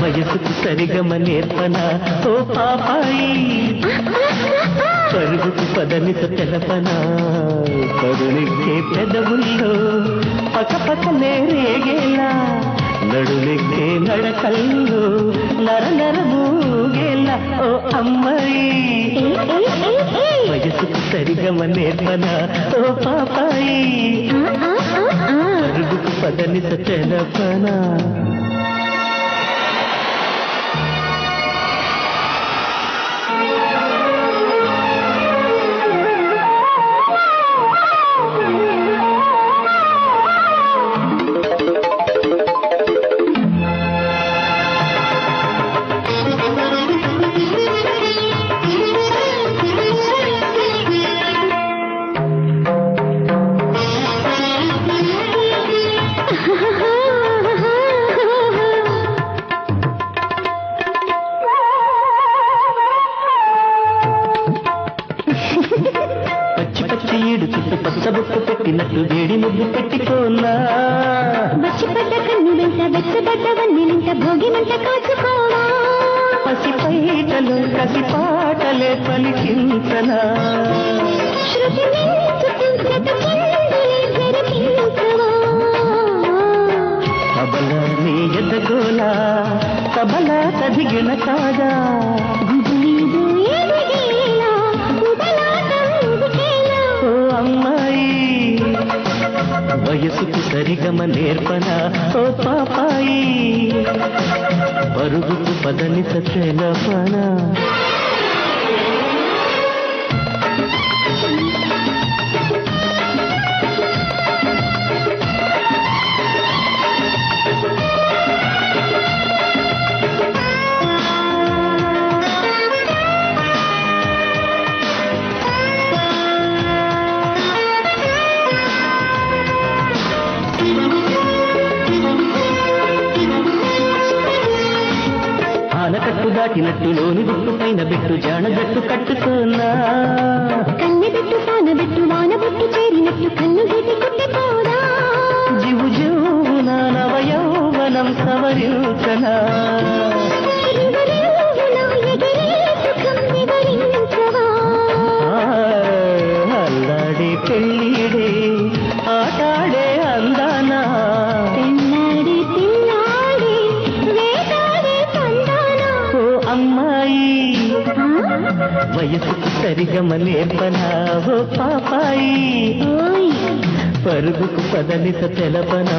వయసుకు సరిగమ నేర్పన ఓ పాపాయి పరుగుకు పదనిత తెలపన కరుణిచ్చే పెదవుల్లో పక్కపక్కనే రేగేలా నడులెక్కే నడకల్లో నరనరమూగేలా ఓ అమ్మాయి వయసుకు సరిగమ నేర్పన ఓ పాపాయి పరుగుకు పదనిత తెలపన ఈడు చుట్టూ పచ్చబొట్టు పెట్టినట్టు వేడి ముద్దు పెట్టుకోనా వచ్చిపడ్డ కన్ను వెంట వెచ్చబడ్డవన్నీ నింట భోగిమంట కాచుకోవా పసిపైటలు కసిపాటలే పలికించనా శృతి మించుతుందట చిందులే జరిపించవా కబల నీ ఎదగోలా కబల కదిగిన కాదా గుబులీదు ఎదిగేలా ఉబలాటందుకేలా ఓ అమ్మాయి వయసుకు సరిగమ నేర్పన ఓ పాపాయి పరుగుకు పదనిత తెలపన ఆనకట్టు దాటినట్టు లోని దుట్టు పైన పెట్టు జానగట్టు కట్టుకోనా కన్నె పెట్టు సానబెట్టు వానబొట్టు చేరినట్టు కన్ను గీటి కుట్టిపోదా జివు జీవున నవయౌవనం సవరించనా రివరింగులో ఎగిరే సుఖం వివరించవా అల్లాడే పెళ్ళిడే ఆటాడే అందానా పెళ్ళాడి పిల్లాడి వేటాడే పందానా ఓ అమ్మాయి వయసుకు సరిగమ నేర్పన ఓ పాపాయి ఓయ్ పరుగుకు పదనిత తెలపన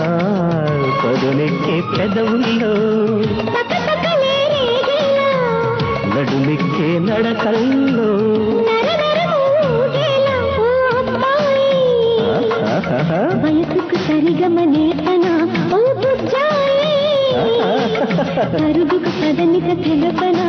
పదునెక్కే పెదవుల్లో పక్కపక్కలే రేగేలా నడుమెక్కే నడకల్లో నరనరమూగేలా ఓ అబ్బాయి వయసుకు సరిగమ నేర్పన ఓ బుజ్జాయి పరుగుకు పదనిక తెలపనా